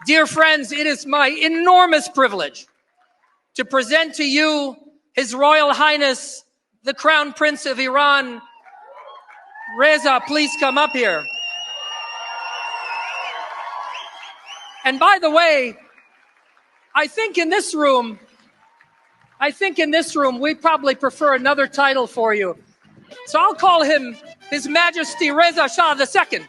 Dear friends, it is my enormous privilege to present to you His Royal Highness, the Crown Prince of Iran. Reza, please come up here. And by the way, I think in this room, we probably prefer another title for you. So I'll call him His Majesty Reza Shah II.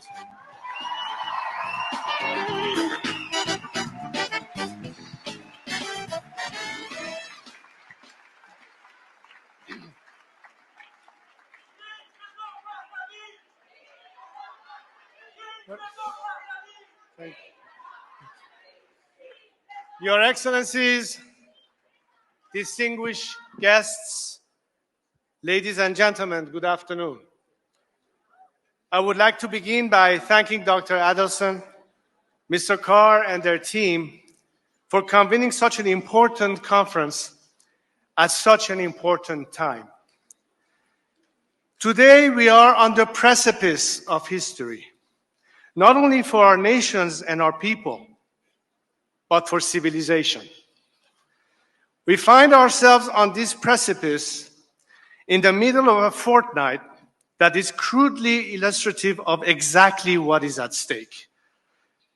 Your Excellencies, distinguished guests, ladies and gentlemen, good afternoon. I would like to begin by thanking Dr. Adelson, Mr. Carr, and their team for convening such an important conference at such an important time. Today, we are on the precipice of history, not only for our nations and our people, but for civilization. We find ourselves on this precipice in the middle of a fortnight that is crudely illustrative of exactly what is at stake.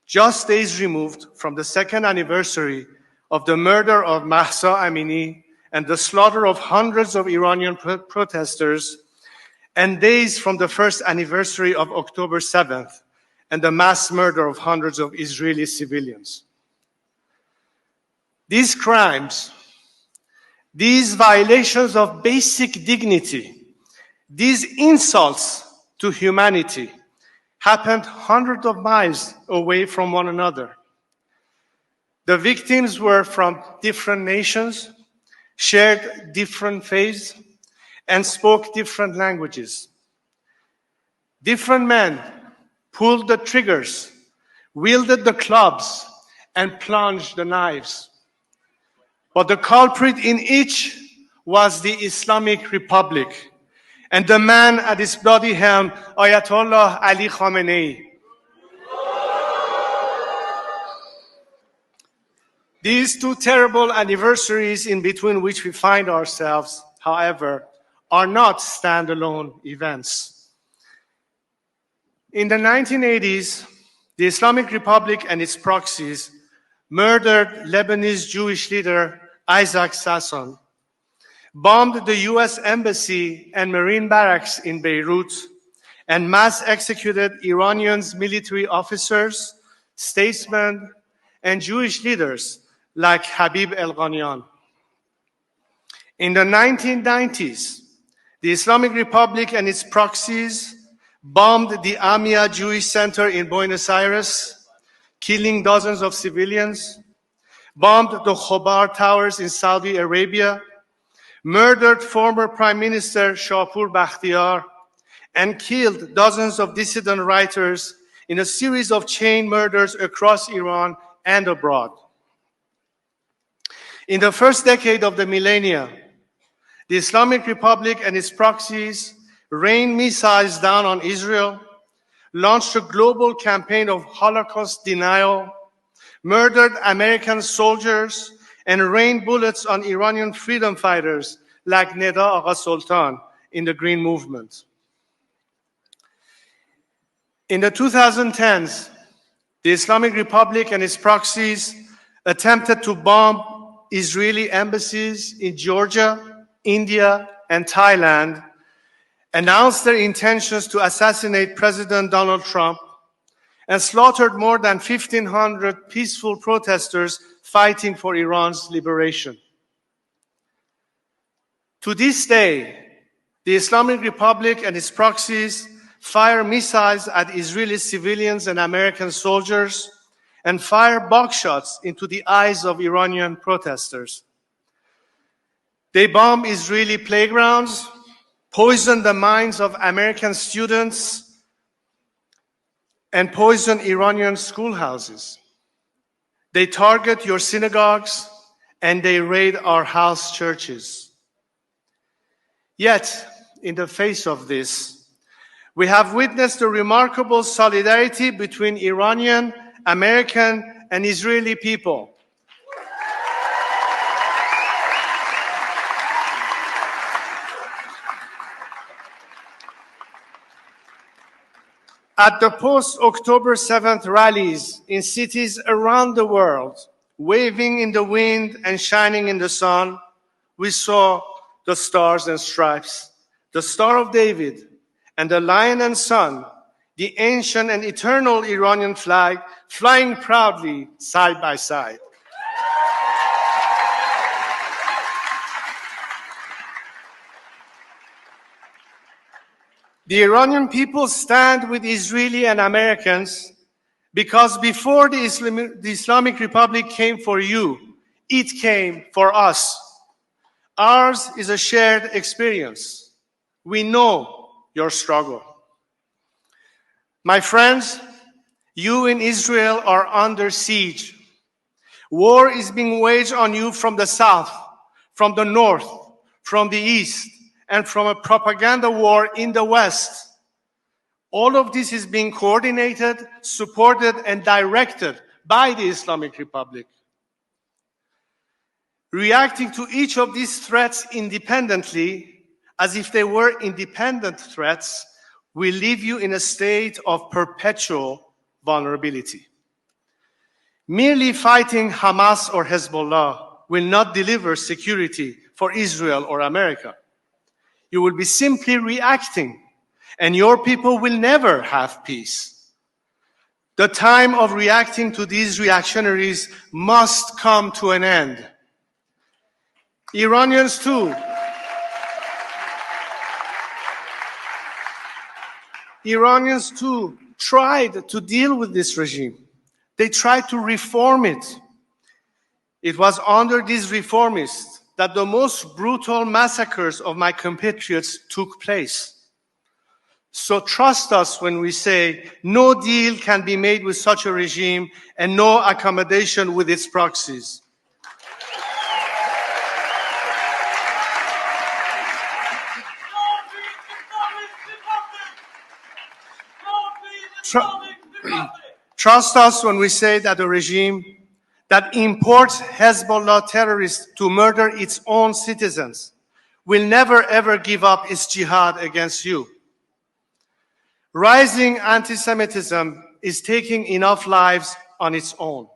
Just days removed from the second anniversary of the murder of Mahsa Amini and the slaughter of hundreds of Iranian protesters, and days from the first anniversary of October 7th and the mass murder of hundreds of Israeli civilians. These crimes, these violations of basic dignity, these insults to humanity happened hundreds of miles away from one another. The victims were from different nations, shared different faiths, and spoke different languages. Different men pulled the triggers, wielded the clubs, and plunged the knives. But the culprit in each was the Islamic Republic, and the man at its bloody helm, Ayatollah Ali Khamenei. These two terrible anniversaries in between which we find ourselves, however, are not standalone events. In the 1980s, the Islamic Republic and its proxies murdered Lebanese Jewish leader Isaac Sasson, bombed the US Embassy and Marine barracks in Beirut, and mass executed Iranians, military officers, statesmen, and Jewish leaders like Habib El-Ghanian. In the 1990s, the Islamic Republic and its proxies bombed the Amia Jewish Center in Buenos Aires, killing dozens of civilians, bombed the Khobar Towers in Saudi Arabia, murdered former Prime Minister Shapur Bakhtiar, and killed dozens of dissident writers in a series of chain murders across Iran and abroad. In the first decade of the millennia, the Islamic Republic and its proxies rained missiles down on Israel, launched a global campaign of Holocaust denial, murdered American soldiers, and rained bullets on Iranian freedom fighters like Neda Agha Sultan in the Green Movement. In the 2010s, the Islamic Republic and its proxies attempted to bomb Israeli embassies in Georgia, India, and Thailand, announced their intentions to assassinate President Donald Trump, and slaughtered more than 1,500 peaceful protesters fighting for Iran's liberation. To this day, the Islamic Republic and its proxies fire missiles at Israeli civilians and American soldiers, and fire buckshots into the eyes of Iranian protesters. They bomb Israeli playgrounds, poison the minds of American students, and poison Iranian schoolhouses. They target your synagogues, and they raid our house churches. Yet, in the face of this, we have witnessed a remarkable solidarity between Iranian, American, and Israeli people. At the post-October 7th rallies in cities around the world, waving in the wind and shining in the sun, we saw the stars and stripes, the Star of David, and the Lion and Sun, the ancient and eternal Iranian flag, flying proudly side by side. The Iranian people stand with Israeli and Americans because before the Islamic Republic came for you, it came for us. Ours is a shared experience. We know your struggle. My friends, you in Israel are under siege. War is being waged on you from the south, from the north, from the east, and from a propaganda war in the West. All of this is being coordinated, supported, and directed by the Islamic Republic. Reacting to each of these threats independently, as if they were independent threats, will leave you in a state of perpetual vulnerability. Merely fighting Hamas or Hezbollah will not deliver security for Israel or America. You will be simply reacting, and your people will never have peace. The time of reacting to these reactionaries must come to an end. Iranians too tried to deal with this regime. They tried to reform it. It was under these reformists that the most brutal massacres of my compatriots took place. So trust us when we say no deal can be made with such a regime and no accommodation with its proxies. Trust us when we say that a regime that imports Hezbollah terrorists to murder its own citizens will never ever give up its jihad against you. Rising anti-Semitism is taking enough lives on its own.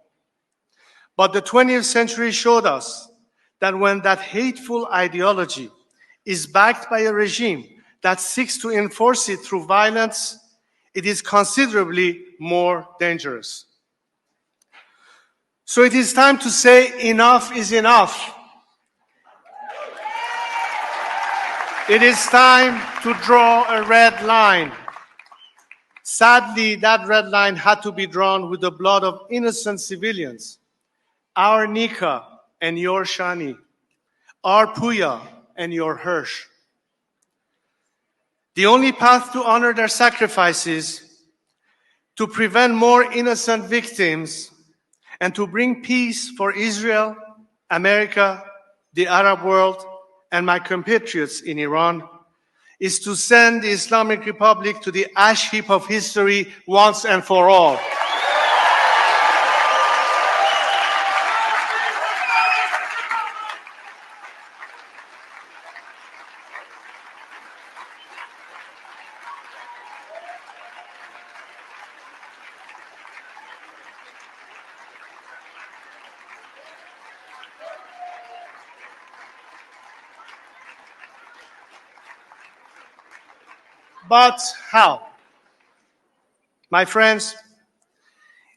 But the 20th century showed us that when that hateful ideology is backed by a regime that seeks to enforce it through violence, it is considerably more dangerous. So it is time to say enough is enough. It is time to draw a red line. Sadly, that red line had to be drawn with the blood of innocent civilians. Our Nika and your Shani. Our Puya and your Hirsch. The only path to honor their sacrifices, to prevent more innocent victims, and to bring peace for Israel, America, the Arab world, and my compatriots in Iran, is to send the Islamic Republic to the ash heap of history once and for all. But how? My friends,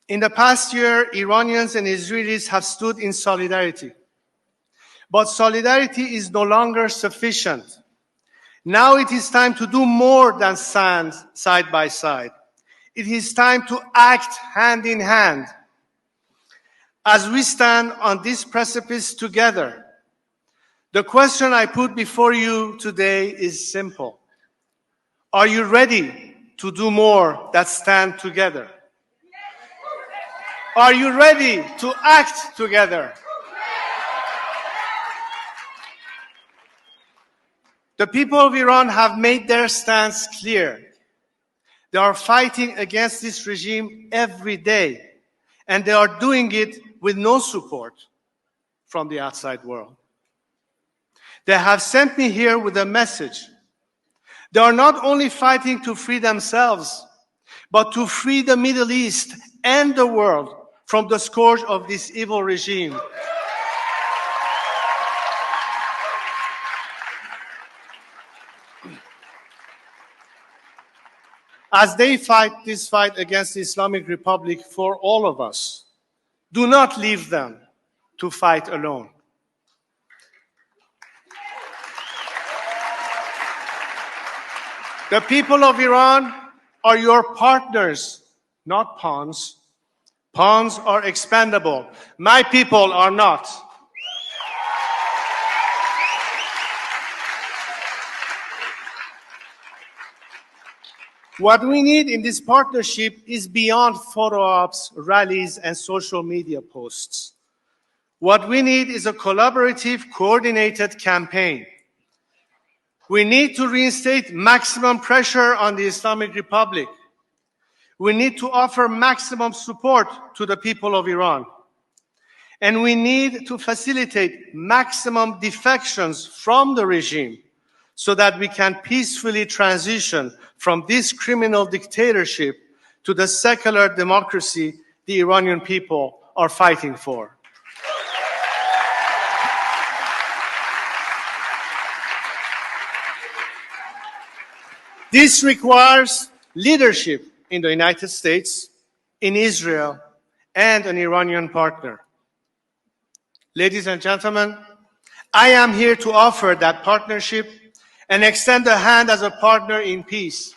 in the past year, Iranians and Israelis have stood in solidarity. But solidarity is no longer sufficient. Now it is time to do more than stand side by side. It is time to act hand in hand. As we stand on this precipice together, the question I put before you today is simple. Are you ready to do more than stand together? Are you ready to act together? The people of Iran have made their stance clear. They are fighting against this regime every day, and they are doing it with no support from the outside world. They have sent me here with a message. They are not only fighting to free themselves, but to free the Middle East and the world from the scourge of this evil regime. As they fight this fight against the Islamic Republic for all of us, do not leave them to fight alone. The people of Iran are your partners, not pawns. Pawns are expendable. My people are not. What we need in this partnership is beyond photo ops, rallies, and social media posts. What we need is a collaborative, coordinated campaign. We need to reinstate maximum pressure on the Islamic Republic. We need to offer maximum support to the people of Iran. And we need to facilitate maximum defections from the regime so that we can peacefully transition from this criminal dictatorship to the secular democracy the Iranian people are fighting for. This requires leadership in the United States, in Israel, and an Iranian partner. Ladies and gentlemen, I am here to offer that partnership and extend a hand as a partner in peace.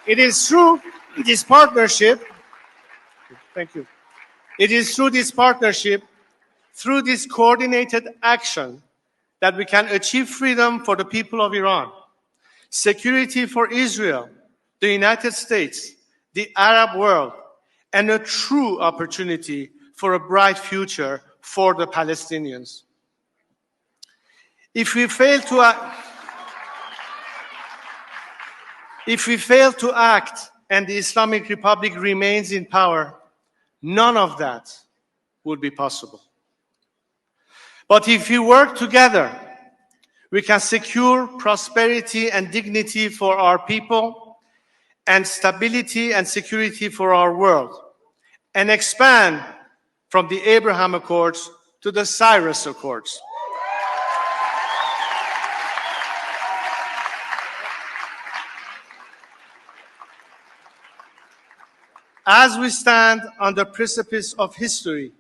It is through this partnership, thank you. It is through this partnership, through this coordinated action, that we can achieve freedom for the people of Iran, security for Israel, the United States, the Arab world, and a true opportunity for a bright future for the Palestinians. If we fail to act and the Islamic Republic remains in power, none of that would be possible. But if we work together, we can secure prosperity and dignity for our people and stability and security for our world and expand from the Abraham Accords to the Cyrus Accords. As we stand on the precipice of history,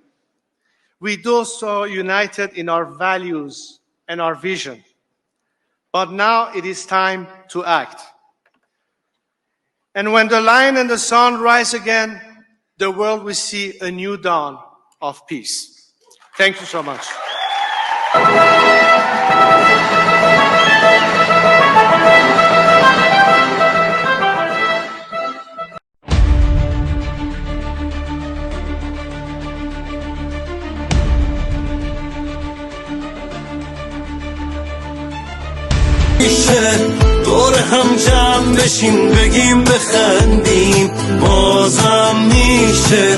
we do so united in our values and our vision. But now it is time to act. And when the lion and the sun rise again, the world will see a new dawn of peace. Thank you so much. دور هم جمع بشین بگیم بخندیم بازم میشه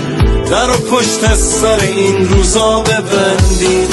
در و پشت سر این روزا ببندیم